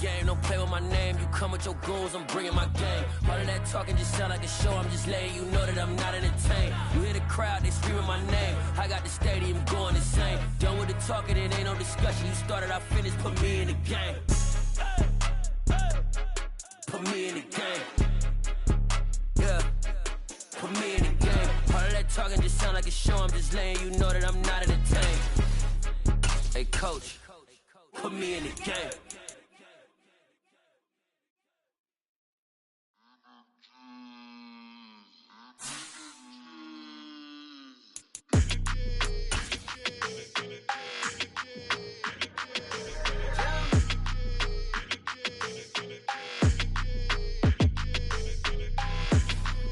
game, don't play with my name. You come with your goons, I'm bringing my game. All of that talking just sound like a show, I'm just letting you know that I'm not entertained. You hear the crowd, they screaming my name. I got the stadium going insane. Done with the talking, it ain't no discussion. You started, I finished, put me in the game. Put me in the game. Yeah, put me in the game. All of that talking just sound like a show, I'm just letting you know that I'm not entertained. Hey coach, put me in the game.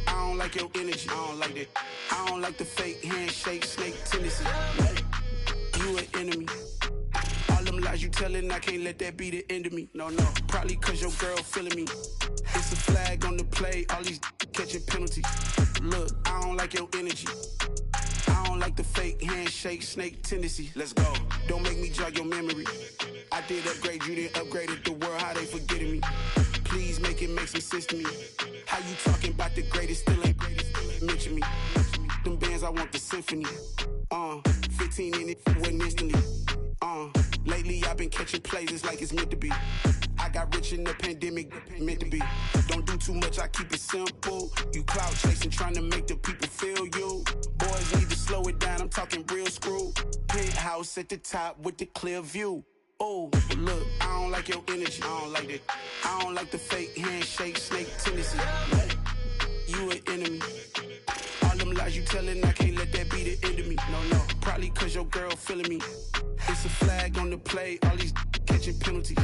I don't like your energy, I don't like that. I don't like the fake handshake, snake tendency. You an enemy. All them lies you telling, I can't let that be the end of me. No, probably cause your girl feeling me. It's a flag on the play, all these catching penalties. Look, I don't like your energy. I don't like the fake handshake, snake tendency. Let's go. Don't make me jog your memory. I did upgrade, you didn't upgrade it. The world, how they forgetting me. Please make it make some sense to me. How you talking about the greatest, still ain't mention me. Them bands, I want the symphony. 15 in it, went instantly. Lately I've been catching plays, it's like it's meant to be. I got rich in the pandemic, meant to be. Don't do too much, I keep it simple. You cloud chasing, trying to make the people feel you. Boys need to slow it down, I'm talking real screw. Penthouse at the top with the clear view. Oh, look, I don't like your energy, I don't like that. I don't like the fake handshake, snake tendency. You an enemy. All them lies you telling, I can't let that be the end of me. No, probably cause your girl feeling me. It's a flag on the play, all these catching penalties.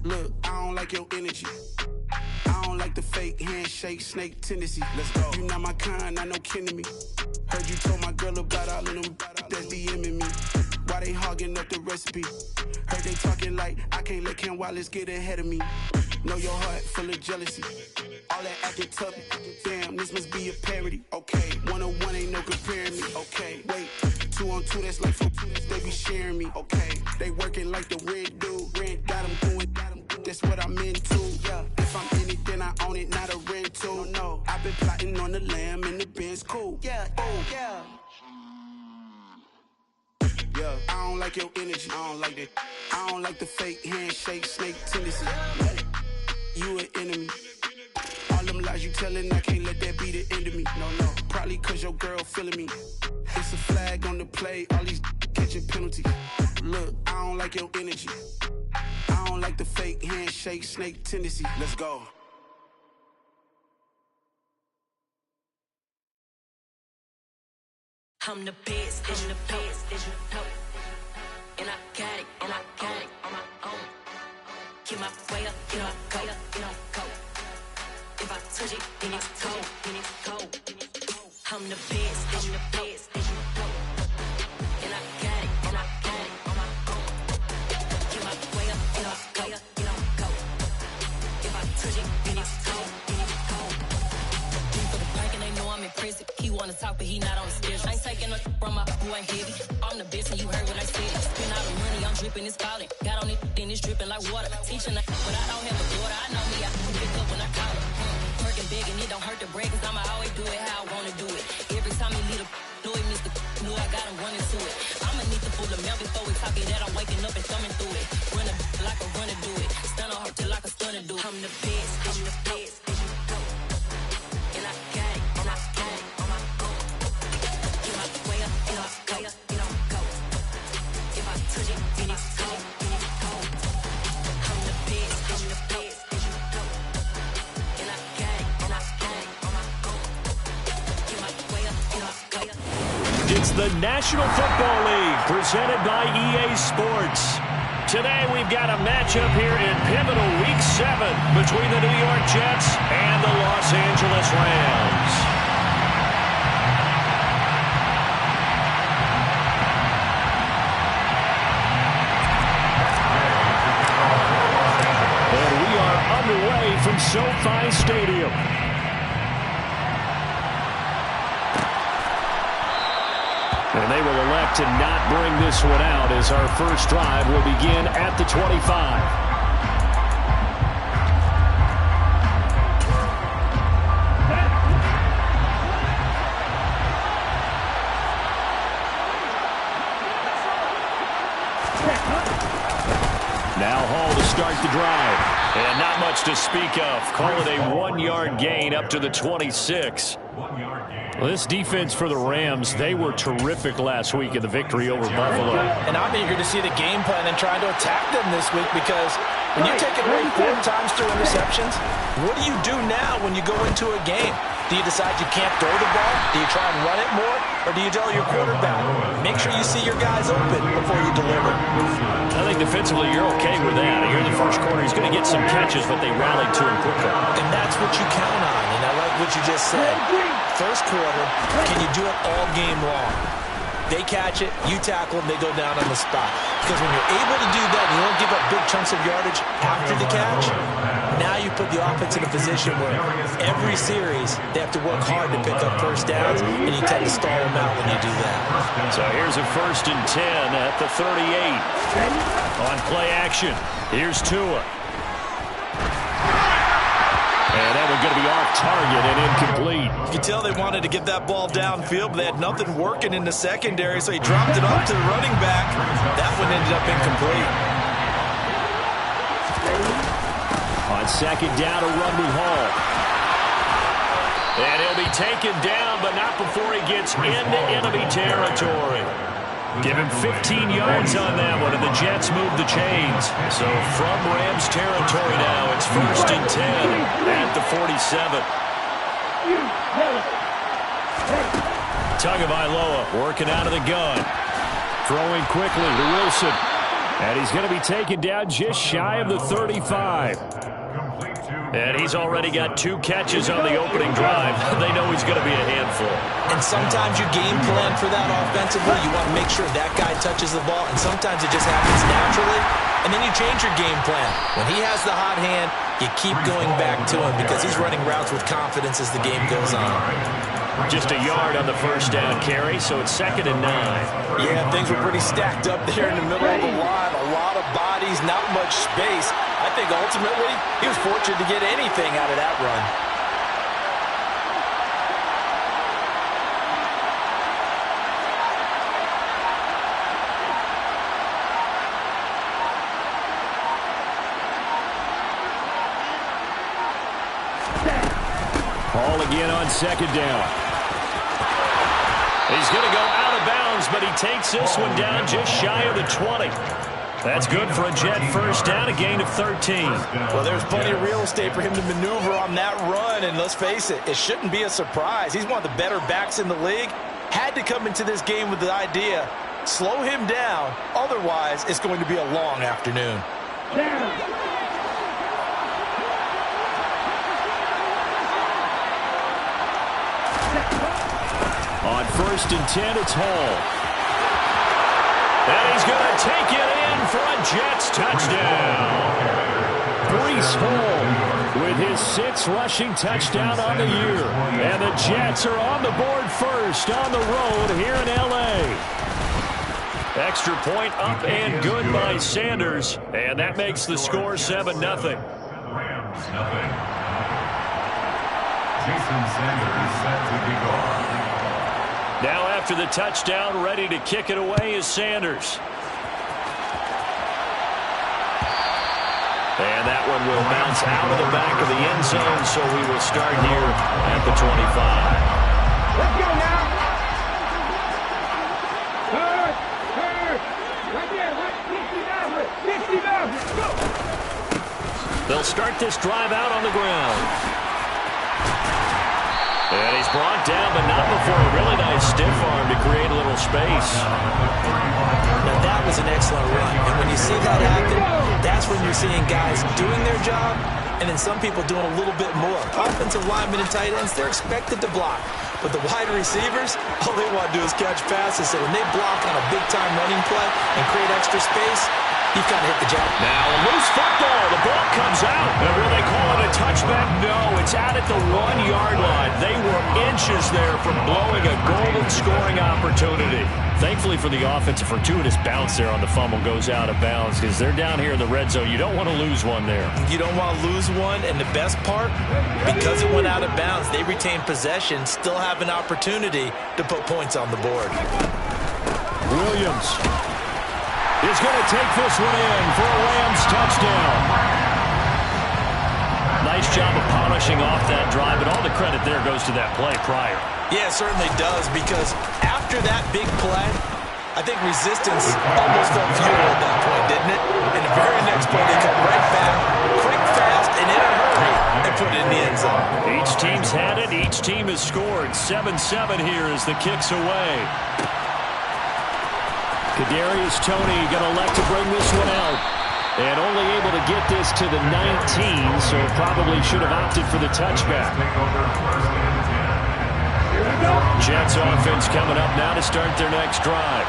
Look, I don't like your energy. I don't like the fake handshake, snake tendency. Let's go. You not my kind, I know kin to me. Heard you told my girl about all of them that's DMing me. Why they hogging up the recipe? Heard they talking like I can't let Ken Wallace get ahead of me. Know your heart full of jealousy. All that acting tough, damn, this must be a parody. Okay, 1-on-1 ain't no comparing me. Okay, wait, 2-on-2, that's like 4, they be sharing me. Okay, they working like the rent do. Rent got them going, that's what I'm into. Yeah, if I'm in it, then I own it, not a rental. No, I've been plotting on the lamb and the Benz cool. Yeah, oh, yeah. Yeah, I don't like your energy, I don't like that. I don't like the fake handshake, snake tendency. You an enemy. All them lies you telling, I can't let that be the end of me. No, probably cause your girl feeling me. It's a flag on the play, all these catching penalties. Look, I don't like your energy. I don't like the fake handshake, snake tendency. Let's go. I'm the best, and the best, and you know. And I got it, and I got it on my own. Get my way up, get my go, get my go. If I touch it, then it's cold, then it's cold. I'm the best, and the best, and you know. And I got it, and I got it on my own. Get my way up, get my go, get my go. If I touch it, then it's cold, then it's cold. For the prank and they know I'm in prison. He wanna talk, but he not on the schedule. I ain't taking no from my who ain't heavy. I'm the best, and you heard what I said. Spend all the money, I'm dripping, it's falling. Got on it, then it's dripping like water. Teaching, but I don't have a daughter. I know me, I can pick up when I call her. Working big, and it don't hurt to break, cause I'ma always do it how I wanna do it. Every time he lead a do it, Mr. Knew I got him running to it. I'ma need to pull the mail before we talk it that I'm waking up and thumbing through it. Run a like a runner do it. Stun on her till like a stunner do it. I'm the best, I'm the best, and you know. And I got it, and I got it on my own. Get my way up, get my go, get my go. If I touch it, then it's cold, then it's cold. I'm the best, I'm the best, and you know. And I got it, and I got it on my own. Get my way up, get my go. It's the National Football League presented by EA Sports. Today we've got a matchup here in pivotal Week 7 between the New York Jets and the Los Angeles Rams. And we are underway from SoFi Stadium. And they will elect to not bring this one out as our first drive will begin at the 25. Now Hall to start the drive. And not much to speak of. Call it a 1-yard gain up to the 26. Well, this defense for the Rams, they were terrific last week in the victory over Buffalo. And I'm eager to see the game plan and trying to attack them this week, because when you take it away 4 times through interceptions, what do you do now when you go into a game? Do you decide you can't throw the ball? Do you try and run it more? Or do you tell your quarterback, make sure you see your guys open before you deliver? I think defensively you're okay with that. Here in the first quarter, he's going to get some catches, but they rallied to him quickly. And that's what you count on, and I like what you just said. First quarter, can you do it all game long? They catch it, you tackle them, they go down on the spot. Because when you're able to do that, and you don't give up big chunks of yardage after the catch, now you put the offense in a position where every series they have to work hard to pick up first downs, and you tend to stall them out when you do that. So here's a 1st and 10 at the 38. On play action, here's Tua. And that one's going to be off target and incomplete. You can tell they wanted to get that ball downfield, but they had nothing working in the secondary, so he dropped it off to the running back. That one ended up incomplete. On 2nd down, a run with Hall. And he'll be taken down, but not before he gets into enemy territory. Give him 15 yards on that one, and the Jets move the chains. So from Rams territory now, it's 1st and 10 at the 47. Tagovailoa working out of the gun. Throwing quickly to Wilson. And he's going to be taken down just shy of the 35. And he's already got 2 catches on the opening drive. They know he's going to be a handful. And sometimes you game plan for that offensively. You want to make sure that guy touches the ball, and sometimes it just happens naturally. And then you change your game plan. When he has the hot hand, you keep going back to him because he's running routes with confidence as the game goes on. Just a yard on the 1st down carry, so it's 2nd and 9. Yeah, things were pretty stacked up there in the middle of the line. A lot of bodies, not much space. I think ultimately he was fortunate to get anything out of that run. Ball again on 2nd down. He's going to go out of bounds, but he takes this one down just shy of the 20. That's good for a Jet 1st down, a gain of 13. Well, there's plenty of real estate for him to maneuver on that run, and let's face it, it shouldn't be a surprise. He's one of the better backs in the league. Had to come into this game with the idea, slow him down, otherwise it's going to be a long afternoon. On 1st and 10, it's Hall. And he's going to take it in for a Jets touchdown. Breece Hall with his 6th rushing touchdown on the year. And the Jets are on the board first on the road here in L.A. Extra point up and good by Sanders. And that makes the score 7-0. Rams, nothing. Jason Sanders set to be gone. Now after the touchdown, ready to kick it away is Sanders. And that one will bounce out of the back of the end zone, so we will start here at the 25. Let's go now. Right there, 69. Let's go. They'll start this drive out on the ground. And he's brought down, but not before a really nice stiff arm to create a little space. Now that was an excellent run, and when you see that happen, that's when you're seeing guys doing their job, and then some people doing a little bit more. Offensive linemen and tight ends, they're expected to block. But the wide receivers, all they want to do is catch passes. So when they block on a big-time running play and create extra space, you've got to hit the jack. Now a loose football. The ball comes out. And will they call it a touchback? No, it's out at the 1-yard line. They were inches there from blowing a golden scoring opportunity. Thankfully for the offense, a fortuitous bounce there on the fumble goes out of bounds because they're down here in the red zone. You don't want to lose one there. You don't want to lose one, and the best part, because it went out of bounds, they retain possession, still have an opportunity to put points on the board. Williams is going to take this one in for a Rams finishing off that drive, but all the credit there goes to that play prior. Yeah, it certainly does, because after that big play, I think resistance almost felt futile at that point, didn't it? And the very next play, they come right back, quick, fast, and in a hurry, and put it in the end zone. Each team's had it. Each team has scored. 7-7 here as the kick's away. Kadarius Toney going to elect to bring this one out. And only able to get this to the 19, so probably should have opted for the touchback. Jets offense coming up now to start their next drive.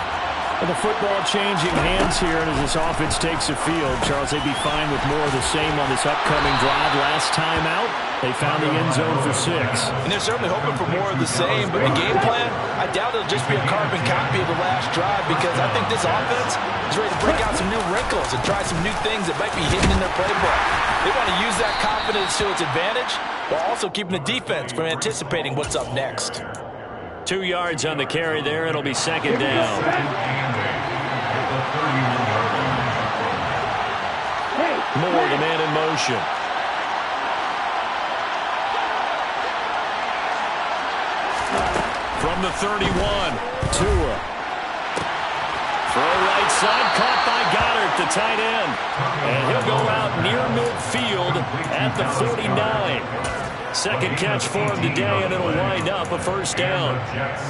And the football changing hands here, and as this offense takes the field, Charles, they'd be fine with more of the same on this upcoming drive. Last time out, they found the end zone for 6. And they're certainly hoping for more of the same, but the game plan, I doubt it'll just be a carbon copy of the last drive, because I think this offense is ready to break out some new wrinkles and try some new things that might be hidden in their playbook. They want to use that confidence to its advantage, while also keeping the defense from anticipating what's up next. 2 yards on the carry there. It'll be second down. Moore, the man in motion. From the 31, Tua. Throw right side, caught by Goddard, the tight end. And he'll go out near midfield at the 49. Second catch for him today, and it'll wind up a first down.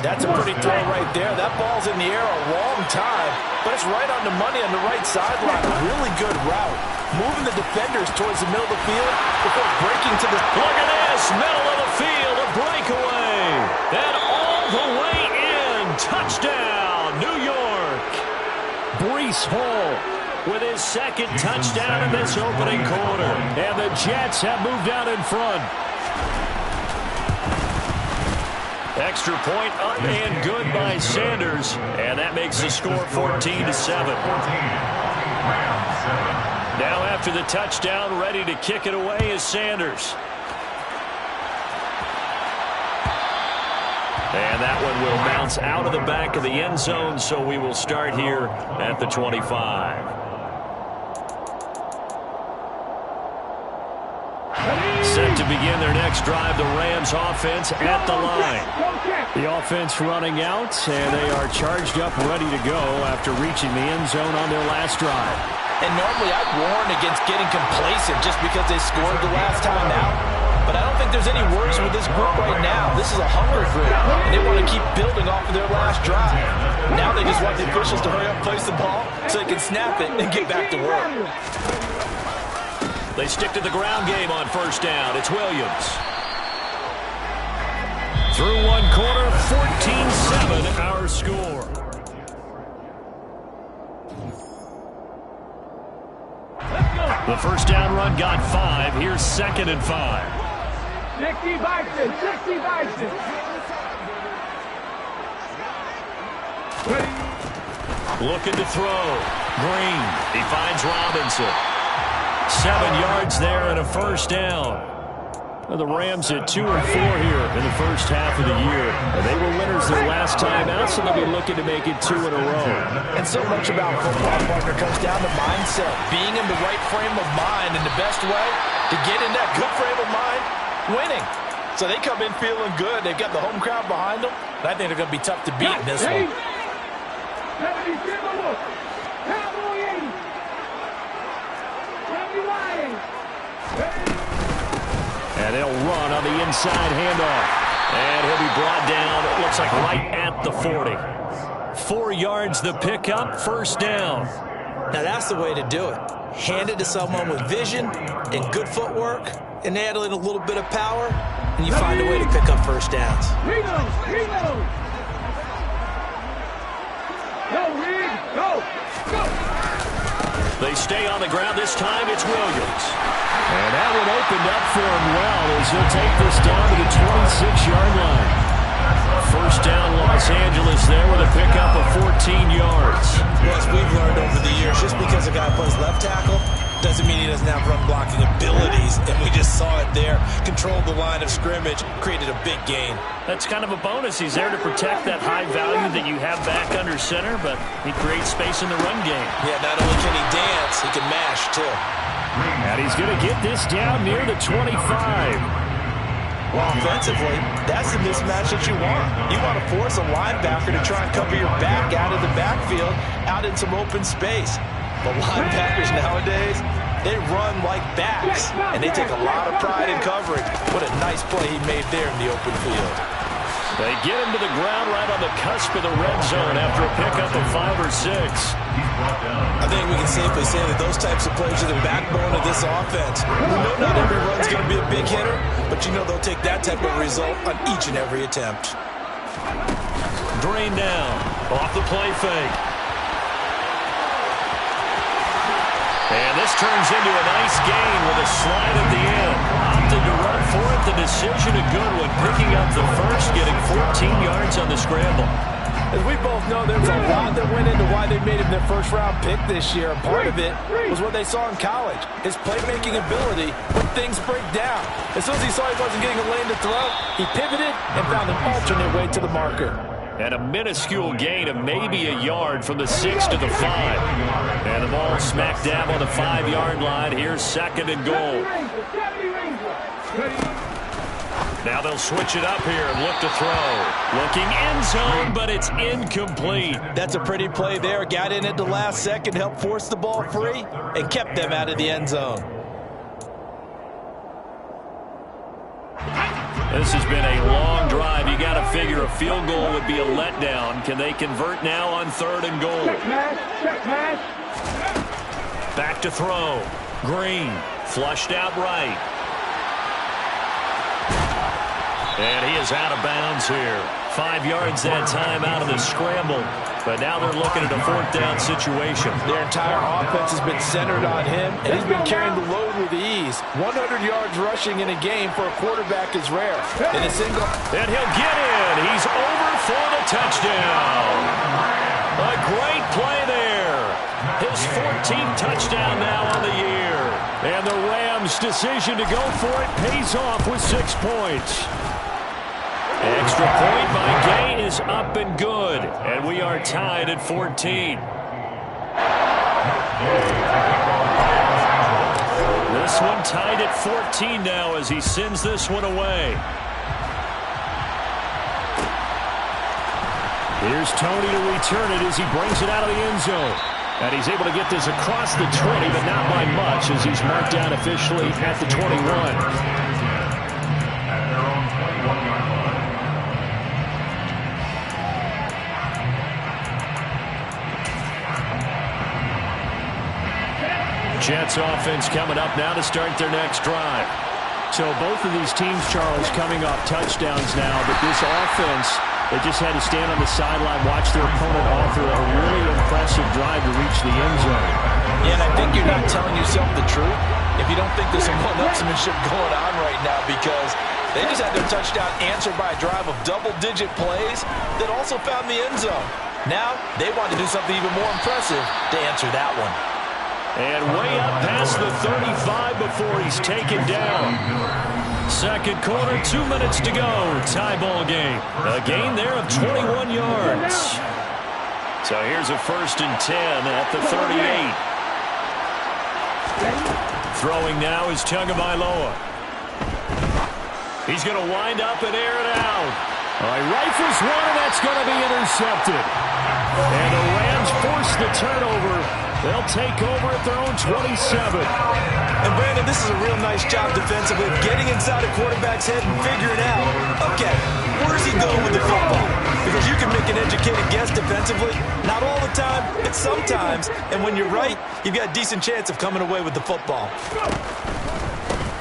That's a pretty throw right there. That ball's in the air a long time, but it's right on the money on the right sideline. A really good route. Moving the defenders towards the middle of the field before breaking to the... Look at this, middle of the field, a breakaway. And all the way in. Touchdown, New York. Breece Hall with his second touchdown in this opening quarter. And the Jets have moved out in front. Extra point up and good by Sanders. And that makes the score 14-7. Now after the touchdown, ready to kick it away is Sanders. And that one will bounce out of the back of the end zone, so we will start here at the 25. Set to begin their next drive, the Rams offense at the line. The offense running out, and they are charged up, ready to go after reaching the end zone on their last drive. And normally I'd warn against getting complacent just because they scored the last time out. But I don't think there's any worries with this group right now. This is a hunger group, and they want to keep building off of their last drive. Now they just want the officials to hurry up, place the ball, so they can snap it and get back to work. They stick to the ground game on first down. It's Williams. Through one quarter, 14-7 our score. The first down run got 5. Here's 2nd and 5. 60 Bison, 60 Bison. Looking to throw. Green. He finds Robinson. 7 yards there and a first down. Well, the Rams at 2-4 here in the first half of the year. And they were winners their last time out, so they'll be looking to make it 2 in a row. And so much about football, partner, comes down to mindset. Being in the right frame of mind, and the best way to get in that good frame of mind, winning. So they come in feeling good. They've got the home crowd behind them. And I think they're going to be tough to beat in this one. And they'll run on the inside handoff. And he'll be brought down, it looks like right at the 40. 4 yards the pickup, first down. Now that's the way to do it. Hand it to someone with vision and good footwork, and add in a little bit of power, and you find a way to pick up first downs. Reload! Go, Reed! Go! They stay on the ground. This time it's Williams. And that one opened up for him well as he'll take this down to the 26-yard line. First down Los Angeles there with a pickup of 14 yards. Yes, we've learned over the years, just because a guy plays left tackle doesn't mean he doesn't have run blocking abilities, and we just saw it there. Controlled the line of scrimmage, created a big gain. That's kind of a bonus. He's there to protect that high value that you have back under center, but he creates space in the run game. Yeah, not only can he dance, he can mash too. And he's going to get this down near the 25. Well, offensively, that's the mismatch that you want. You want to force a linebacker to try and cover your back out of the backfield, out in some open space. But linebackers nowadays, they run like backs, and they take a lot of pride in coverage. What a nice play he made there in the open field. They get him to the ground right on the cusp of the red zone after a pickup of 5 or 6. I think we can safely say that those types of plays are the backbone of this offense. We know not every run's going to be a big hitter, but you know they'll take that type of result on each and every attempt. Drain down, off the play fake. And this turns into a nice gain with a slide at the end. Opted to run for it. The decision a good one, picking up the first, getting 14 yards on the scramble. As we both know, there's a lot that went into why they made him their first-round pick this year. And part of it was what they saw in college, his playmaking ability when things break down. As soon as he saw he wasn't getting a lane to throw, he pivoted and found an alternate way to the marker. And a minuscule gain of maybe a yard from the 6 to the 5. And the ball smack dab on the 5-yard line. Here's 2nd and goal. Now they'll switch it up here and look to throw. Looking end zone, but it's incomplete. That's a pretty play there. Got in at the last second, helped force the ball free, and kept them out of the end zone. This has been a long drive. You got to figure a field goal would be a letdown. Can they convert now on 3rd and goal? Back to throw. Green, flushed out right. And he is out of bounds here. 5 yards that time out of the scramble. But now they're looking at a 4th down situation. Their entire offense has been centered on him, and he's been carrying the load with ease. 100 yards rushing in a game for a quarterback is rare. In a single. And he'll get in. He's over for the touchdown. A great play there. His 14th touchdown now on the year. And the Rams' decision to go for it pays off with 6 points. Extra point by Gay is up and good. And we are tied at 14. This one tied at 14 now as he sends this one away. Here's Tony to return it as he brings it out of the end zone. And he's able to get this across the 20, but not by much as he's marked down officially at the 21. Jets offense coming up now to start their next drive. So both of these teams, Charles, coming off touchdowns now, but this offense, they just had to stand on the sideline, watch their opponent author a really impressive drive to reach the end zone. Yeah, and I think you're not telling yourself the truth if you don't think there's some one-upsmanship going on right now, because they just had their touchdown answered by a drive of double-digit plays that also found the end zone. Now they want to do something even more impressive to answer that one. And way up past the 35 before he's taken down. 2nd quarter, 2 minutes to go. Tie ball game. A gain there of 21 yards. So here's a 1st and 10 at the 38. Throwing now is Tagovailoa. He's going to wind up and air it out. All right, rifles one, and that's going to be intercepted. And the Rams force the turnover. They'll take over at their own 27. And Brandon, this is a real nice job defensively, getting inside a quarterback's head and figuring out, okay, where's he going with the football? Because you can make an educated guess defensively, not all the time, but sometimes. And when you're right, you've got a decent chance of coming away with the football.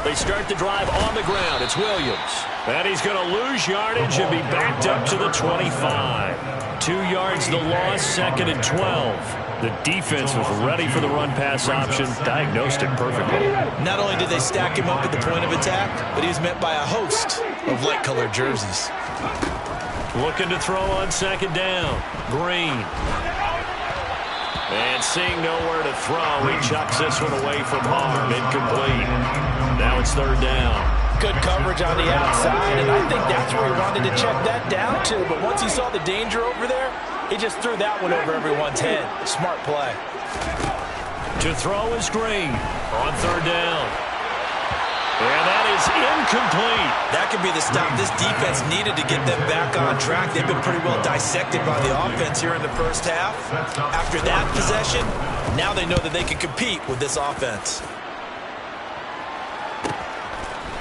They start the drive on the ground. It's Williams. And he's going to lose yardage and be backed up to the 25. 2 yards the loss, 2nd and 12. The defense was ready for the run-pass option, diagnosed it perfectly. Not only did they stack him up at the point of attack, but he was met by a host of light-colored jerseys. Looking to throw on 2nd down. Green. And seeing nowhere to throw, he chucks this one away from harm. Incomplete. Now it's 3rd down. Good coverage on the outside, and I think that's where he wanted to check that down to. But once he saw the danger over there, he just threw that one over everyone's head. Smart play. To throw is Green on 3rd down. And that is incomplete. That could be the stop this defense needed to get them back on track. They've been pretty well dissected by the offense here in the first half. After that possession, now they know that they can compete with this offense.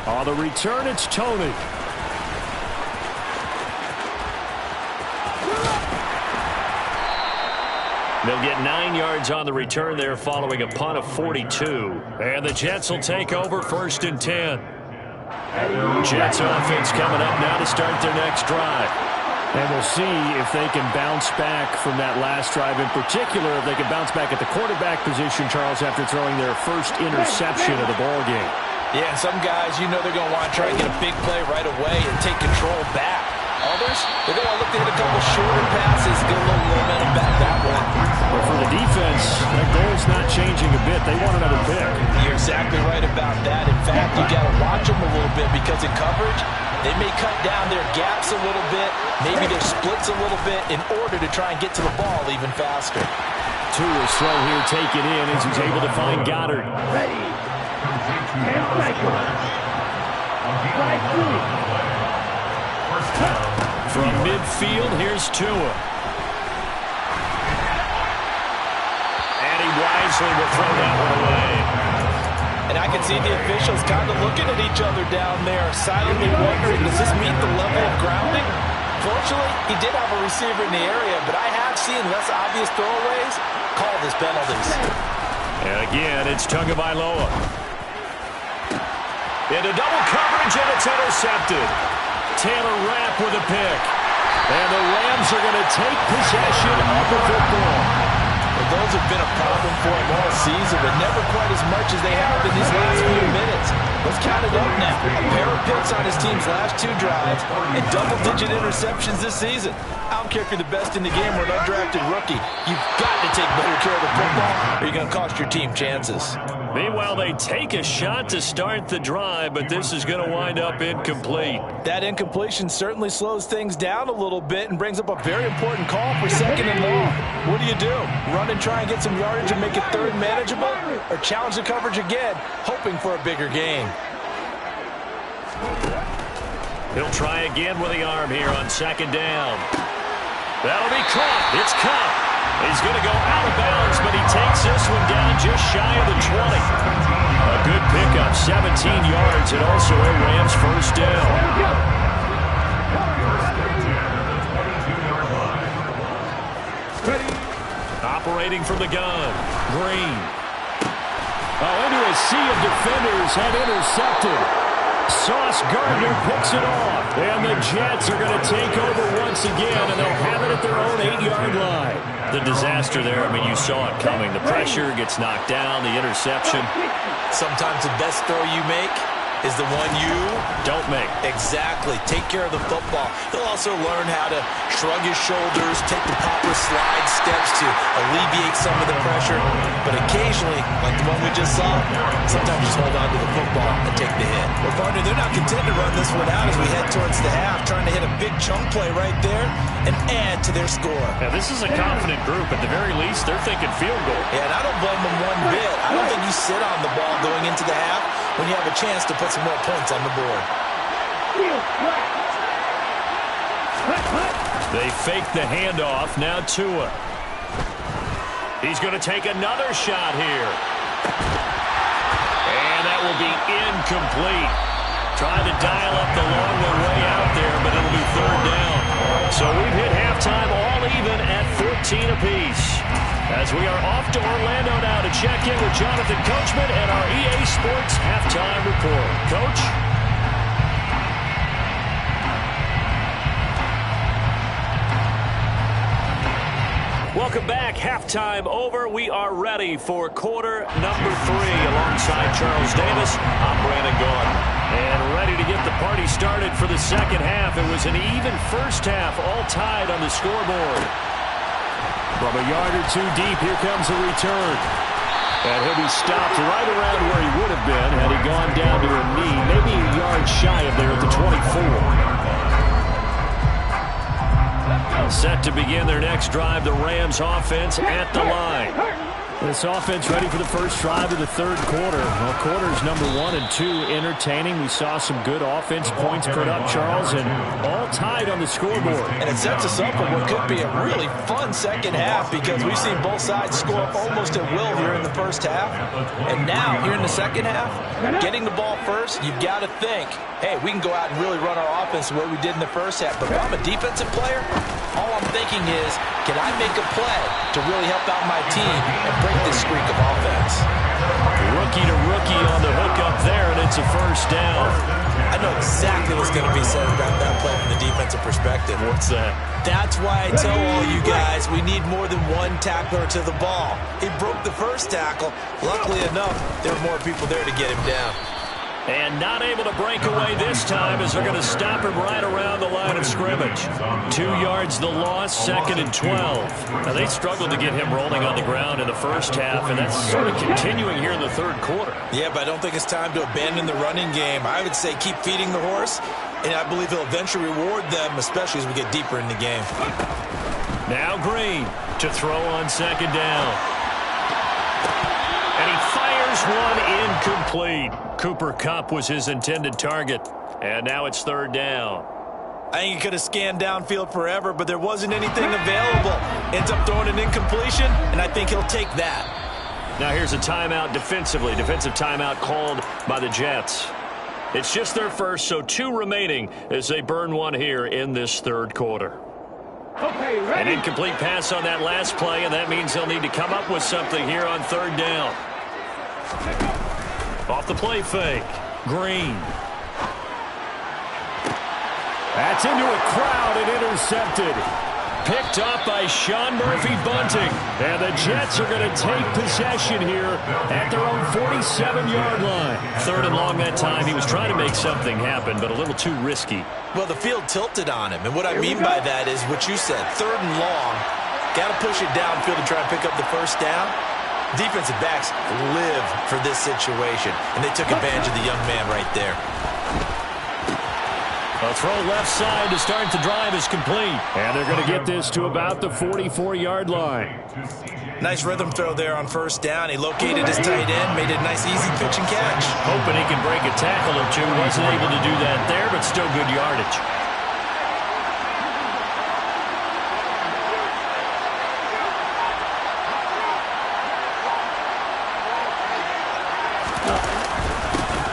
On the return, it's Tony. They'll get 9 yards on the return there following a punt of 42. And the Jets will take over 1st and 10. Jets offense coming up now to start their next drive. And we'll see if they can bounce back from that last drive. In particular, if they can bounce back at the quarterback position, Charles, after throwing their first interception of the ballgame. Yeah, and some guys, you know they're going to want to try and get a big play right away and take control back. Others, they're going to look to hit a couple shorter passes, get a little momentum back that way. But for the defense, that goal's not changing a bit. They want another pick. You're exactly right about that. In fact, you got to watch them a little bit because in coverage, they may cut down their gaps a little bit, maybe their splits a little bit in order to try and get to the ball even faster. Tua's throw here taken in as he's able to find Goddard. Ready. And cycle. From midfield, here's Tua. And he wisely will throw that one away. And I can see the officials kind of looking at each other down there, silently wondering, does this meet the level of grounding? Fortunately, he did have a receiver in the area, but I have seen less obvious throwaways called as penalties. And again, it's Tagovailoa. Into double coverage, and it's intercepted. Taylor Rapp with a pick. And the Rams are going to take possession of the football. Well, those have been a problem for him all season, but never quite as much as they have in these last few minutes. Let's count it up now. A pair of picks on his team's last 2 drives and double-digit interceptions this season. I don't care if you're the best in the game or an undrafted rookie. You've got to take better care of the football or you're going to cost your team chances. Meanwhile, they take a shot to start the drive, but this is going to wind up incomplete. That incompletion certainly slows things down a little bit and brings up a very important call for 2nd and long. What do? Run and try and get some yardage and make it 3rd manageable? Or challenge the coverage again, hoping for a bigger gain? He'll try again with the arm here on 2nd down. That'll be caught. It's caught. He's going to go out of bounds, but he takes this one down just shy of the 20. A good pickup, 17 yards, and also a Rams 1st down. Operating from the gun, Green. Into a sea of defenders and intercepted. Sauce Gardner picks it off. And the Jets are going to take over once again, and they'll have it at their own 8-yard line. The disaster there, I mean, you saw it coming. The pressure gets knocked down, the interception. Sometimes the best throw you make is the one you don't make. Exactly. Take care of the football. He'll also learn how to shrug his shoulders, take the proper slide steps to alleviate some of the pressure. But occasionally, like the one we just saw, sometimes just hold on to the football and take the hit. Well, partner, they're not content to run this one out as we head towards the half, trying to hit a big chunk play right there and add to their score. Now, this is a confident group. At the very least, they're thinking field goal. Yeah, and I don't blame them one bit. I don't think you sit on the ball going into the half when you have a chance to put some more points on the board. They fake the handoff. Now Tua. He's going to take another shot here. And that will be incomplete. Trying to dial up the long one way out there, but it'll be 3rd down. So we've hit halftime all even at 14 apiece. As we are off to Orlando now to check in with Jonathan Coachman and our EA Sports Halftime Report. Coach? Welcome back. Halftime over. We are ready for quarter number 3. Alongside Charles Davis, I'm Brandon Gordon. And ready to get the party started for the 2nd half. It was an even first half, all tied on the scoreboard. From a yard or 2 deep, here comes the return. And he'll be stopped right around where he would have been had he gone down to a knee, maybe a yard shy of there at the 24. Set to begin their next drive, the Rams offense at the line. This offense ready for the first drive of the third quarter. Well, quarters number 1 and 2 entertaining. We saw some good offense points put up, Charles, and all tied on the scoreboard. And it sets us up for what could be a really fun second half because we've seen both sides score up almost at will here in the first half. And now, here in the second half, getting the ball first, you've got to think, hey, we can go out and really run our offense the way we did in the first half. But if I'm a defensive player, all I'm thinking is, can I make a play to really help out my team and break this streak of offense? Rookie to rookie on the hook up there, and it's a first down. I know exactly what's going to be said about that play from the defensive perspective. What's that? That's why I tell all you guys we need more than one tackler to the ball. He broke the first tackle. Luckily enough, there were more people there to get him down. And not able to break away this time as they're going to stop him right around the line of scrimmage. 2 yards the loss, 2nd and 12. Now, they struggled to get him rolling on the ground in the first half, and that's sort of continuing here in the third quarter. Yeah, but I don't think it's time to abandon the running game. I would say keep feeding the horse, and I believe he'll eventually reward them, especially as we get deeper in the game. Now Green to throw on 2nd down. And he fires one incomplete. Cooper Kupp was his intended target. And now it's 3rd down. I think he could have scanned downfield forever, but there wasn't anything available. Ends up throwing an incompletion, and I think he'll take that. Now here's a timeout defensively. Defensive timeout called by the Jets. It's just their first, so 2 remaining as they burn one here in this third quarter. Okay, ready? An incomplete pass on that last play, and that means they'll need to come up with something here on 3rd down. Off the play fake. Green. That's into a crowd and intercepted. Picked up by Sean Murphy-Bunting. And the Jets are going to take possession here at their own 47-yard line. 3rd and long that time. He was trying to make something happen, but a little too risky. Well, the field tilted on him, and what I mean by that is what you said, 3rd and long. Got to push it downfield to try and pick up the first down. Defensive backs live for this situation, and they took advantage of the young man right there. A throw left side to start the drive is complete. And they're going to get this to about the 44-yard line. Nice rhythm throw there on 1st down. He located his tight end, made it a nice easy pitch and catch. Hoping he can break a tackle or two. Wasn't able to do that there, but still good yardage.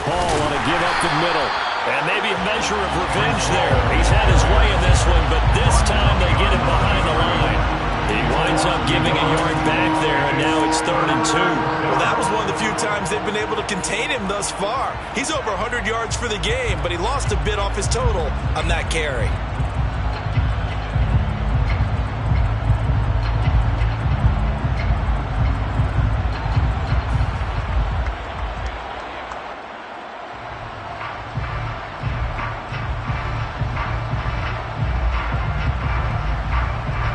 Paul want to give up the middle. And maybe a measure of revenge there. He's had his way in this one, but this time they get him behind the line. He winds up giving a yard back there, and now it's 3rd and 2. Well, that was one of the few times they've been able to contain him thus far. He's over 100 yards for the game, but he lost a bit off his total on that carry.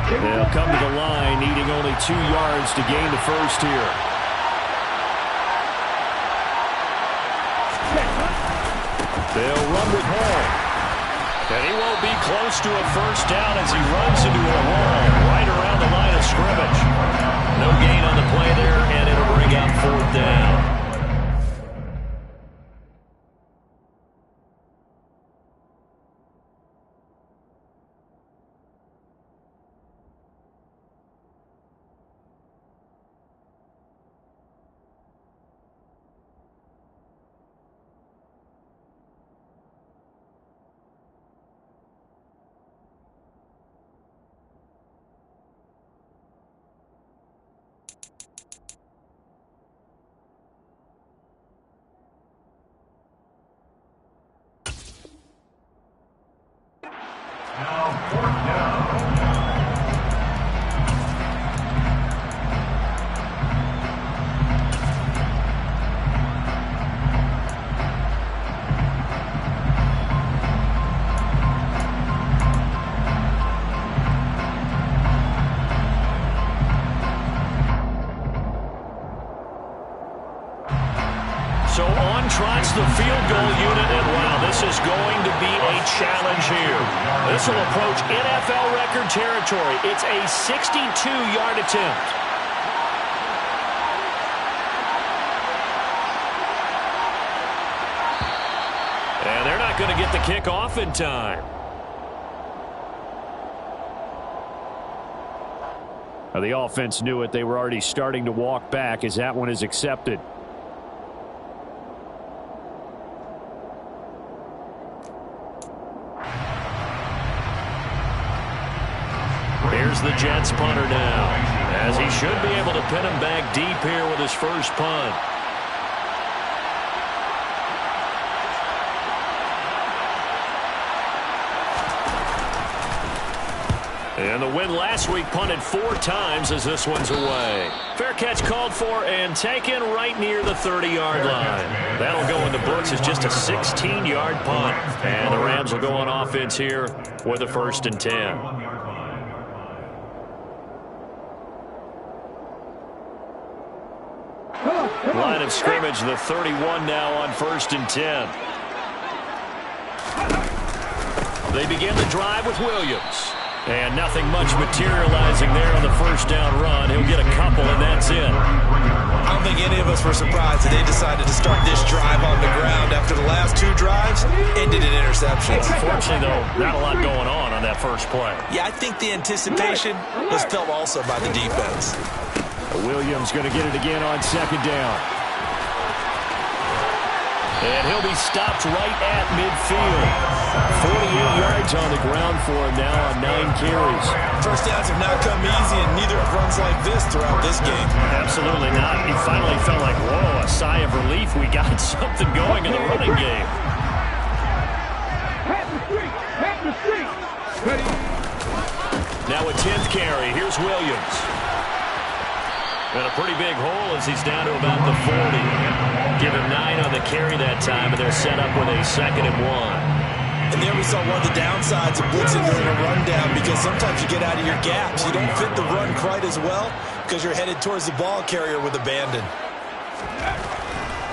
They'll come to the line, needing only 2 yards to gain the first here. They'll run with Hall. And he won't be close to a first down as he runs into a wall right around the line of scrimmage. No gain on the play there, and it'll bring out 4th down. Now 4th down. So on trots the field goal unit, and wow, this is going to be a challenge here. This will approach NFL record territory. It's a 62-yard attempt. not going to get the kick off in time. The offense knew it. They were already starting to walk back as that one is accepted. Here's the Jets punter now, as he should be able to pin him back deep here with his first punt. And the win last week punted 4 times as this one's away. Fair catch called for and taken right near the 30-yard line. That'll go in the books as just a 16-yard punt. And the Rams will go on offense here with a 1st and 10. Line of scrimmage, the 31 now on 1st and 10. They begin the drive with Williams. And nothing much materializing there on the first down run. He'll get a couple, and that's it. I don't think any of us were surprised that they decided to start this drive on the ground after the last 2 drives ended in interceptions. Unfortunately, though, not a lot going on that first play. Yeah, I think the anticipation was felt also by the defense. Williams going to get it again on 2nd down. And he'll be stopped right at midfield. 48 yards on the ground for him now on 9 carries. First downs have not come easy, and neither have runs like this throughout this game. Absolutely not. He finally felt like, whoa, a sigh of relief. We got something going in the running game. Now a 10th carry. Here's Williams. And a pretty big hole as he's down to about the 40. Give him 9 on the carry that time, and they're set up with a 2nd and 1. And there we saw one of the downsides of blitzing during a rundown, because sometimes you get out of your gaps. You don't fit the run quite as well because you're headed towards the ball carrier with abandon.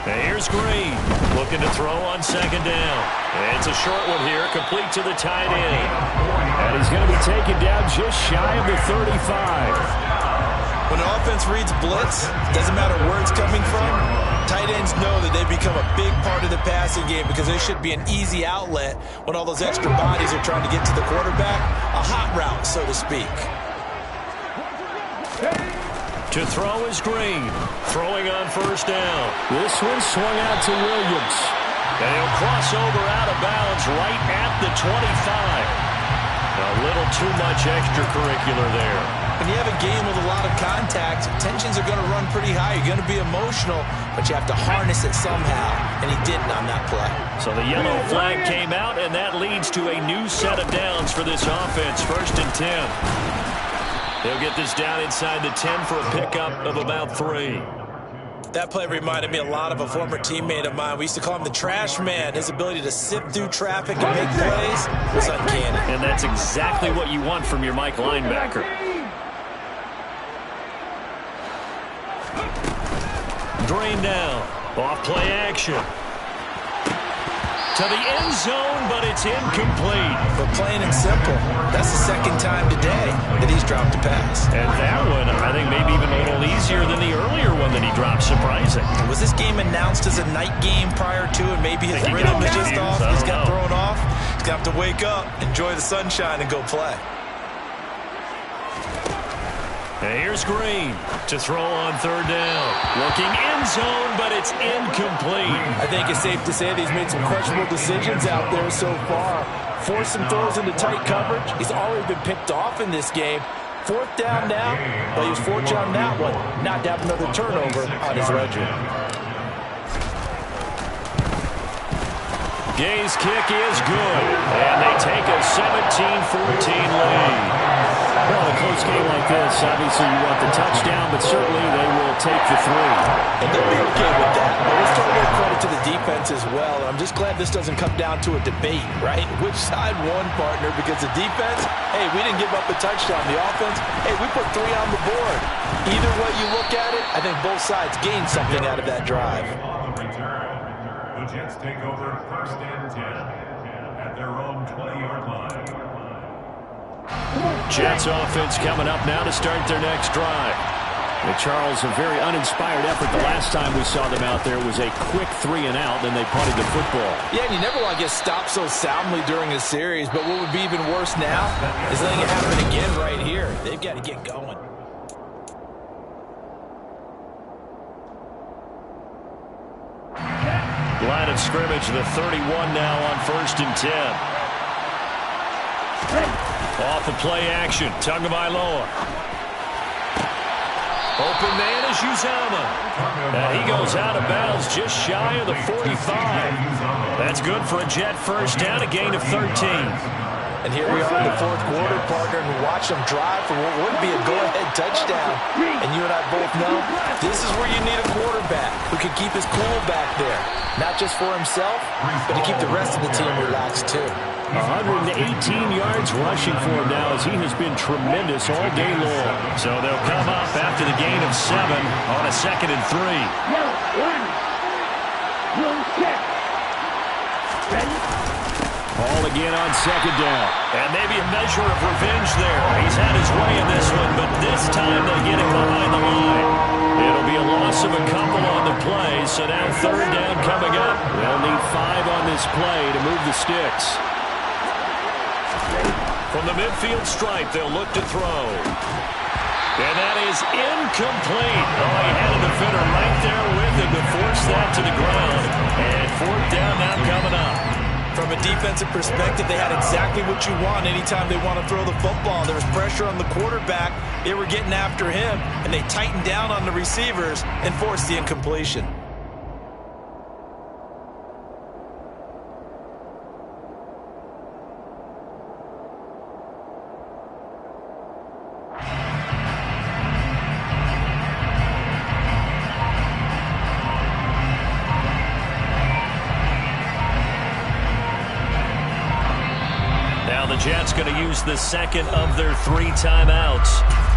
And here's Green looking to throw on 2nd down. And it's a short one here, complete to the tight end. And he's going to be taken down just shy of the 35. When the offense reads blitz, doesn't matter where it's coming from, tight ends know that they become a big part of the passing game because they should be an easy outlet when all those extra bodies are trying to get to the quarterback. A hot route, so to speak. To throw is Green. Throwing on 1st down. This one swung out to Williams. And he'll cross over out of bounds right at the 25. A little too much extracurricular there. When you have a game with a lot of contact, tensions are going to run pretty high. You're going to be emotional, but you have to harness it somehow, and he didn't on that play. So the yellow flag came out, and that leads to a new set of downs for this offense. 1st and 10. They'll get this down inside the 10 for a pickup of about 3. That play reminded me a lot of a former teammate of mine. We used to call him the trash man. His ability to sift through traffic and make plays was uncanny. And that's exactly what you want from your Mike linebacker. Drain down. Off play action. To the end zone, but it's incomplete. But plain and simple, that's the 2nd time today that he's dropped a pass. And that one, I think, maybe even a little easier than the earlier one that he dropped. Surprising. Was this game announced as a night game prior to, and maybe his rhythm is just off? He's got thrown off. He's going to have to wake up, enjoy the sunshine, and go play. And here's Green to throw on 3rd down. Looking end zone, but it's incomplete. I think it's safe to say that he's made some questionable decisions out there so far. Forced some throws into tight coverage. He's already been picked off in this game. 4th down now, but he was fortunate on that one not to have another turnover on his ledger. Gay's kick is good, and they take a 17-14 lead. Well, in a close game like this, obviously you want the touchdown, but certainly they will take the 3. And they'll be okay with that. But let's throw a little credit to the defense as well. I'm just glad this doesn't come down to a debate, right? Which side won, partner? Because the defense, hey, we didn't give up a touchdown. The offense, hey, we put 3 on the board. Either way you look at it, I think both sides gained something out of that drive. On the return, the Jets take over 1st and 10 at their own 20-yard line. Jets offense coming up now to start their next drive. And Charles, a very uninspired effort the last time we saw them out there was a quick 3-and-out, then they punted the football. Yeah, and you never want to get stopped so soundly during a series, but what would be even worse now is letting it happen again right here. They've got to get going. Line of scrimmage, the 31 now on 1st and 10. Off of play action, Tagovailoa. Open man is Uzama. And he goes out of bounds just shy of the 45. That's good for a Jet first down, a gain of 13. And here we are in the 4th quarter, partner, and watch them drive for what would be a go-ahead touchdown. And you and I both know this is where you need a quarterback who can keep his cool back there. Not just for himself, but to keep the rest of the team relaxed too. 118 yards rushing for him now as he has been tremendous all day long. So they'll come up after the gain of 7 on a 2nd and 3. Ball again on 2nd down. And maybe a measure of revenge there. He's had his way in this one, but this time they get him behind the line. It'll be a loss of a couple on the play, so now 3rd down coming up. They'll need 5 on this play to move the sticks. From the midfield stripe, they'll look to throw. And that is incomplete. Oh, he had a defender right there with him to force that to the ground. And 4th down now coming up. From a defensive perspective, they had exactly what you want anytime they want to throw the football. There was pressure on the quarterback. They were getting after him, and they tightened down on the receivers and forced the incompletion. Jets going to use the 2nd of their 3 timeouts.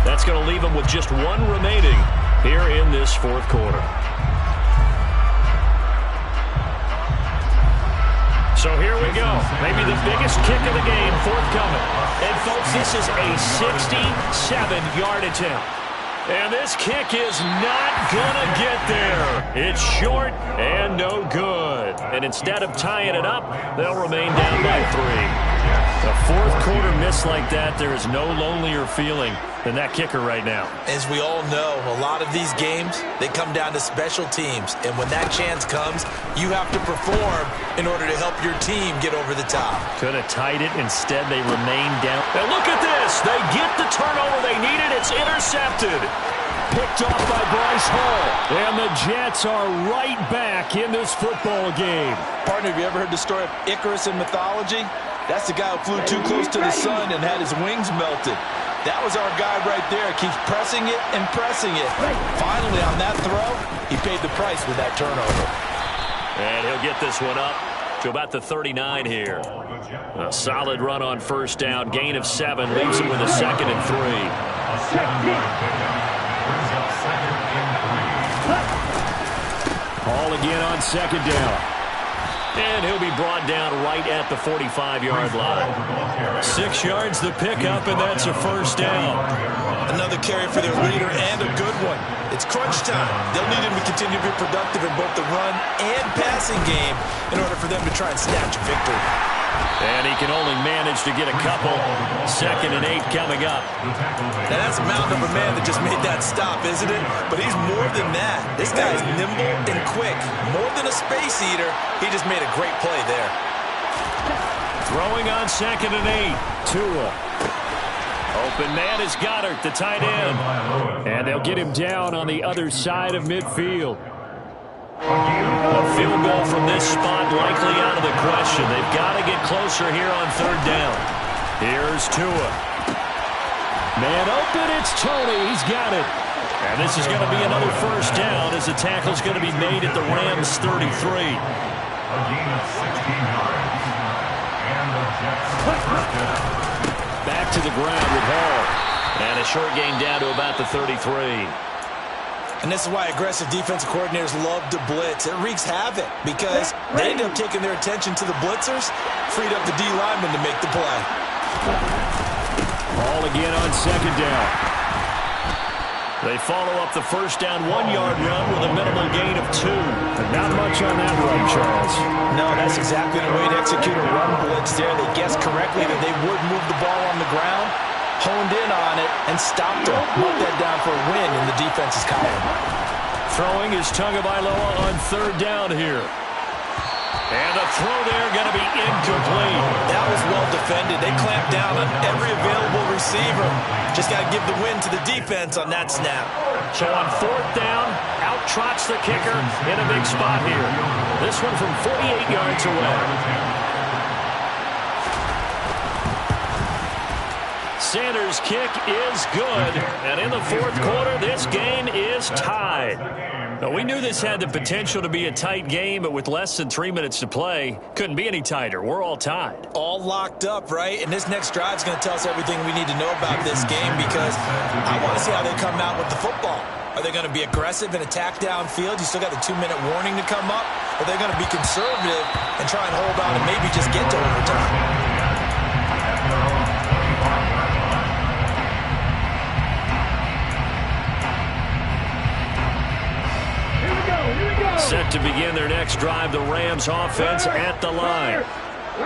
That's going to leave them with just 1 remaining here in this 4th quarter. So here we go. Maybe the biggest kick of the game forthcoming. And folks, this is a 67-yard attempt. And this kick is not gonna get there. It's short and no good. And instead of tying it up, they'll remain down by 3. A 4th quarter miss like that, there is no lonelier feeling than that kicker right now. As we all know, a lot of these games, they come down to special teams. And when that chance comes, you have to perform in order to help your team get over the top. Could have tied it. Instead, they remain down. And look at this. They get the turnover they needed. It's intercepted. Picked off by Bryce Hall. And the Jets are right back in this football game. Partner, have you ever heard the story of Icarus in mythology? That's the guy who flew too close to the sun and had his wings melted. That was our guy right there. Keeps pressing it and pressing it. Finally, on that throw, he paid the price with that turnover. And he'll get this one up to about the 39 here. A solid run on 1st down. Gain of 7 leaves him with a 2nd and 3. Ball again on 2nd down. And he'll be brought down right at the 45-yard line. 6 yards the pickup, and that's a 1st down. Another carry for their leader and a good one. It's crunch time. They'll need him to continue to be productive in both the run and passing game in order for them to try and snatch a victory. And he can only manage to get a couple. 2nd and 8 coming up. Now that's a mountain of a man that just made that stop, isn't it? But he's more than that. This guy is nimble and quick. More than a space eater, he just made a great play there. Throwing on 2nd and 8. Tua. Open man is Goddard, the tight end. And they'll get him down on the other side of midfield. A field goal from this spot likely out of the question. They've got to get closer here on 3rd down. Here's Tua. Man open, it's Tony. He's got it. And this is going to be another 1st down as the tackle's going to be made at the Rams' 33. A gain of 16 yards. And the Jets first down. Back to the ground with Hall. And a short gain down to about the 33. And this is why aggressive defensive coordinators love to blitz. It wreaks havoc because they end up taking their attention to the blitzers, freed up the D lineman to make the play. Ball again on 2nd down. They follow up the first down 1-yard run with a minimal gain of 2. Not much on that run, Charles. No, that's exactly the way to execute a run blitz there. They guessed correctly that they would move the ball on the ground, honed in on it, and stopped them. Marked that down for a win in the defense's column. Throwing is Tagovailoa on 3rd down here. And the throw there going to be incomplete. That was well defended. They clamped down on every available receiver. Just got to give the win to the defense on that snap. So on 4th down, out trots the kicker in a big spot here. This one from 48 yards away. Sanders' kick is good. And in the 4th quarter, this game is tied. Now, we knew this had the potential to be a tight game, but with less than 3 minutes to play, couldn't be any tighter. We're all tied. All locked up, right? And this next drive is going to tell us everything we need to know about this game because I want to see how they come out with the football. Are they going to be aggressive and attack downfield? You still got the 2-minute warning to come up? Or are they going to be conservative and try and hold on and maybe just get to overtime? Set to begin their next drive, the Rams offense at the line.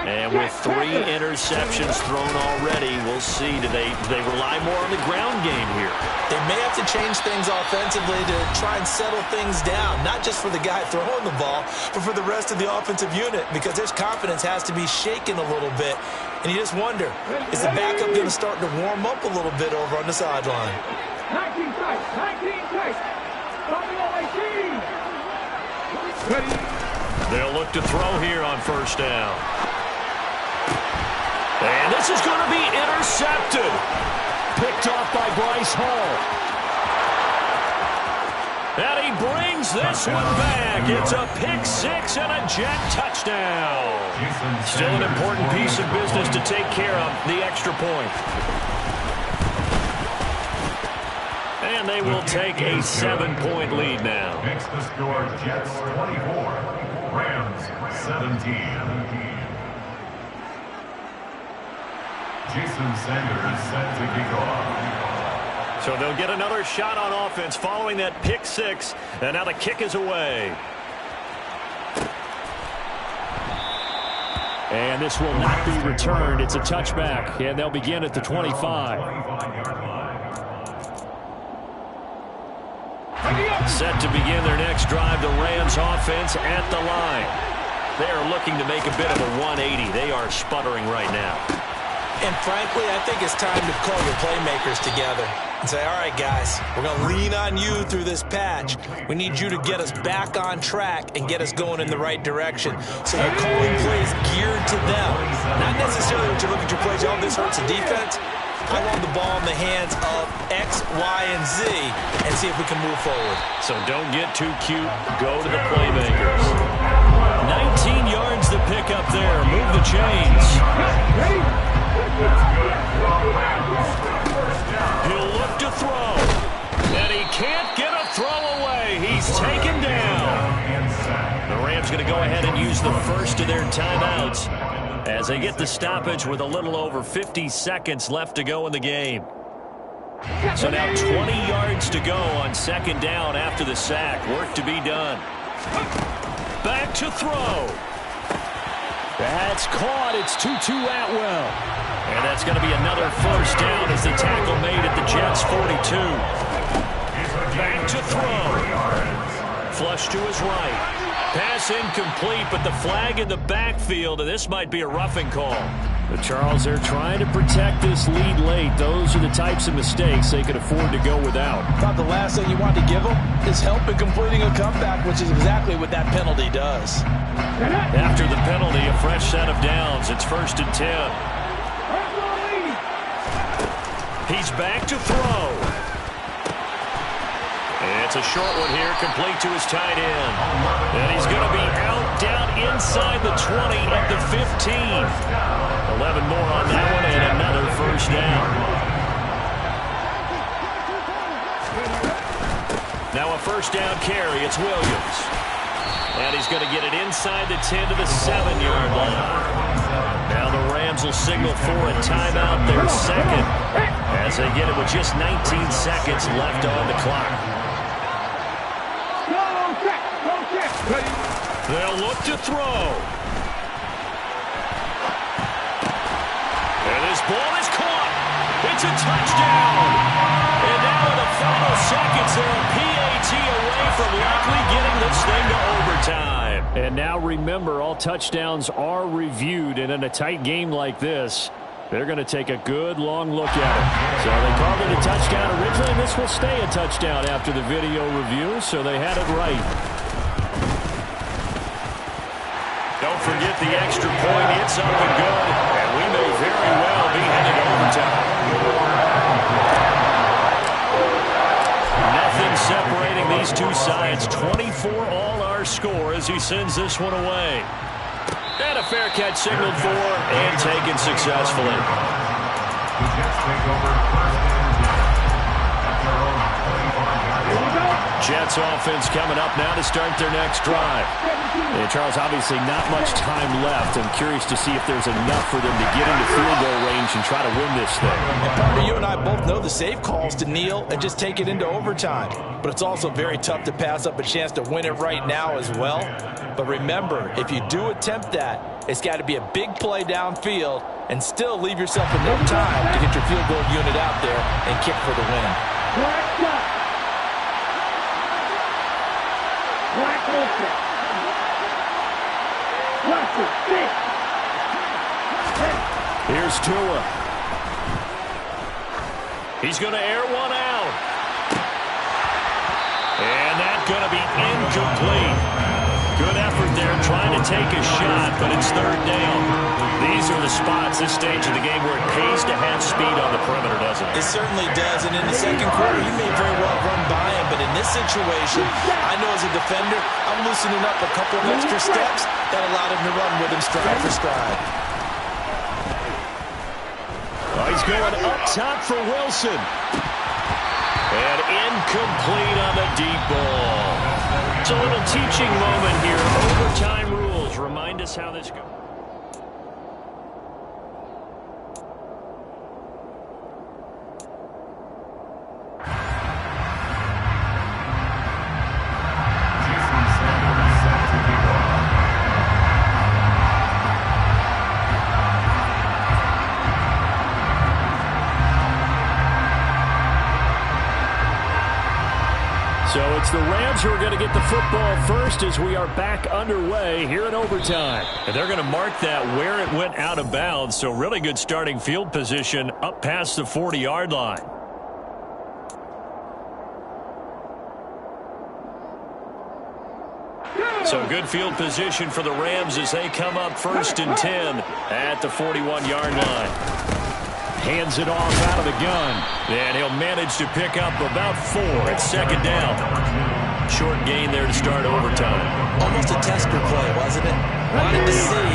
And with 3 interceptions thrown already, we'll see. Do they rely more on the ground game here? They may have to change things offensively to try and settle things down, not just for the guy throwing the ball, but for the rest of the offensive unit, because their confidence has to be shaken a little bit. And you just wonder, is the backup going to start to warm up a little bit over on the sideline? 19 tight, 19 tight. Stopping all 18. They'll look to throw here on 1st down. And this is going to be intercepted. Picked off by Bryce Hall. And he brings this one back. It's a pick 6 and a Jet touchdown. Still an important piece of business to take care of, the extra point. And they will take a 7-point lead now. Makes the score Jets 24, Rams 17. Jason Sanders set to kick off. So they'll get another shot on offense following that pick 6. And now the kick is away. And this will not be returned. It's a touchback. And they'll begin at the 25. Set to begin their next drive, the Rams offense at the line. They are looking to make a bit of a 180. They are sputtering right now. And frankly, I think it's time to call your playmakers together and say, all right, guys, we're going to lean on you through this patch. We need you to get us back on track and get us going in the right direction. So you're calling plays geared to them. Not necessarily what you look at your plays, oh, this hurts the defense. I want the ball in the hands of X, Y, and Z and see if we can move forward. So don't get too cute. Go to the playmakers. 19 yards to pick up there. Move the chains. He'll look to throw. And he can't get a throw away. He's taken down. The Rams going to go ahead and use the first of their timeouts as they get the stoppage with a little over 50 seconds left to go in the game. So now 20 yards to go on 2nd down after the sack. Work to be done. Back to throw. That's caught. It's Tutu Atwell. And that's going to be another 1st down as the tackle made at the Jets' 42. Back to throw. Flush to his right. Pass incomplete, but the flag in the backfield, and this might be a roughing call. But Charles, they're trying to protect this lead late. Those are the types of mistakes they could afford to go without. About the last thing you want to give them is help in completing a comeback, which is exactly what that penalty does. After the penalty, a fresh set of downs. It's 1st and 10. He's back to throw. It's a short one here, complete to his tight end. And he's going to be out down inside the 20 at the 15. 11 more on that one and another 1st down. Now a 1st down carry. It's Williams. And he's going to get it inside the 10 to the 7-yard line. Now the Rams will signal for a timeout, their 2nd. as they get it with just 19 seconds left on the clock. They'll look to throw. And this ball is caught. It's a touchdown. And now in the final seconds, they're a PAT away from likely getting this thing to overtime. And now remember, all touchdowns are reviewed. And in a tight game like this, they're going to take a good long look at it. So they called it a touchdown originally, and this will stay a touchdown after the video review, so they had it right. Don't forget the extra point. It's up and good, and we may very well be heading to overtime. Nothing separating these two sides. 24 all our score as he sends this one away. And a fair catch signaled for and taken successfully. The Jets take over first and 10 at their own 20-yard line. Jets offense coming up now to start their next drive. And Charles, obviously not much time left. I'm curious to see if there's enough for them to get into field goal range and try to win this thing. And partner, you and I both know the safe calls to kneel and just take it into overtime. But it's also very tough to pass up a chance to win it right now as well. But remember, if you do attempt that, it's got to be a big play downfield and still leave yourself enough time to get your field goal unit out there and kick for the win. Here's Tua. He's going to air one out. And that's going to be incomplete. Good effort there trying to take a shot, but it's third down. These are the spots, this stage of the game, where it pays to have speed on the perimeter, doesn't it? It certainly does, and in the second quarter, you may very well run by him, but in this situation, I know as a defender, I'm loosening up a couple of extra steps that allowed him to run with him stride for stride. Oh, he's going up top for Wilson. And incomplete on the deep ball. It's a little teaching moment here. Overtime rules. Remind us how this goes. So it's the Rams who are going to get the football first as we are back underway here in overtime. And they're going to mark that where it went out of bounds. So really good starting field position up past the 40-yard line. So good field position for the Rams as they come up 1st and 10 at the 41-yard line. Hands it off out of the gun. And he'll manage to pick up about 4 at 2nd down. Short gain there to start overtime. Almost a tester play, wasn't it? Wanted to see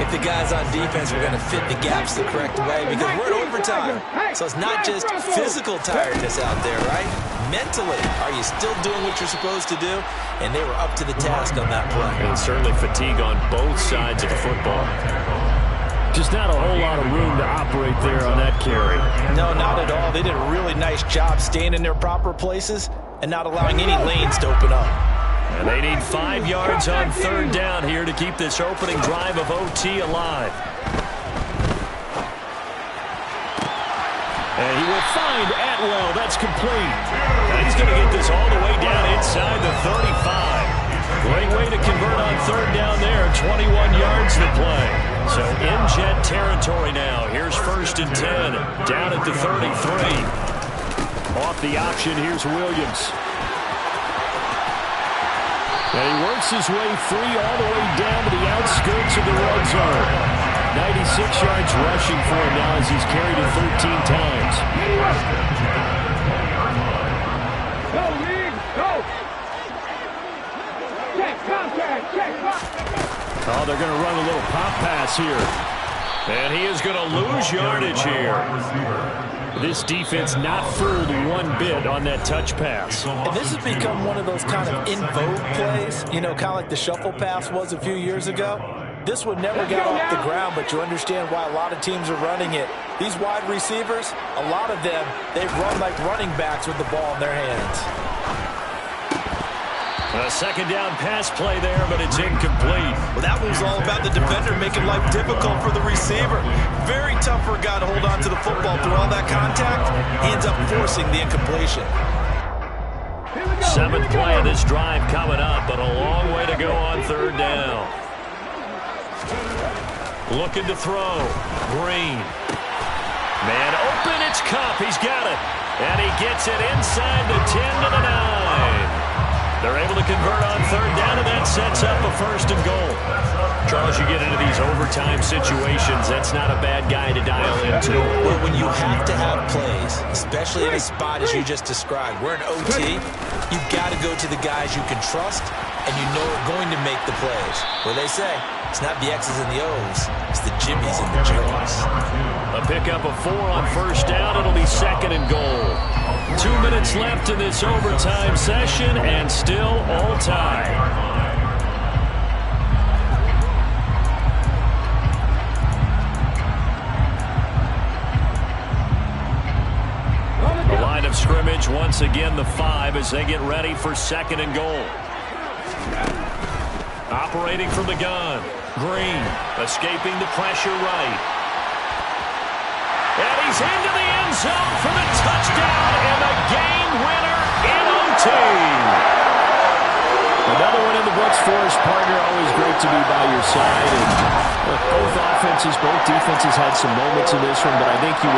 if the guys on defense were going to fit the gaps the correct way, because we're in overtime. So it's not just physical tiredness out there, right? Mentally, are you still doing what you're supposed to do? And they were up to the task on that play. And certainly fatigue on both sides of the football. Just not a whole lot of room to operate there on that carry. No, not at all. They did a really nice job staying in their proper places and not allowing any lanes to open up. And they need 5 yards on 3rd down here to keep this opening drive of OT alive. And he will find Atwell. That's complete. And he's going to get this all the way down inside the 35. Great way to convert on 3rd down there. 21 yards to play. So in Jet territory now. Here's 1st and 10. Down at the 33. Off the option, here's Williams. And he works his way free all the way down to the outskirts of the red zone. 96 yards rushing for him now as he's carried it 13 times. Go, Reed, go! Check contact, check contact! Oh, they're going to run a little pop pass here. And he is going to lose yardage here. This defense not fooled one bit on that touch pass. And this has become one of those kind of in vogue plays, you know, kind of like the shuffle pass was a few years ago. This one never got off the ground, but you understand why a lot of teams are running it. These wide receivers, a lot of them, they run like running backs with the ball in their hands. A second down pass play there, but it's incomplete. Well, that was all about the defender making life difficult for the receiver. Very tough for a guy to hold on to the football through all that contact. He ends up forcing the incompletion. Seventh play of this drive coming up, but a long way to go on third down. Looking to throw. Green. Man open, it's Cup. He's got it. And he gets it inside the 10 to the 9. They're able to convert on third down, and that sets up a first and goal. Charles, you get into these overtime situations, that's not a bad guy to dial into. Well, when you have to have plays, especially in a spot as you just described, we're in OT, you've got to go to the guys you can trust and you know are going to make the plays. What they say, it's not the X's and the O's, it's the Jimmies and the Joes. A pickup of 4 on first down. It'll be second and goal. 2 minutes left in this overtime session, and still all tied. The line of scrimmage, once again the 5 as they get ready for second and goal. Operating from the gun. Green escaping the pressure right. And he's into the end zone for the touchdown and the game winner in OT. Another one in the books for his partner. Always great to be by your side. And look, both offenses, both defenses had some moments in this one, but I think you would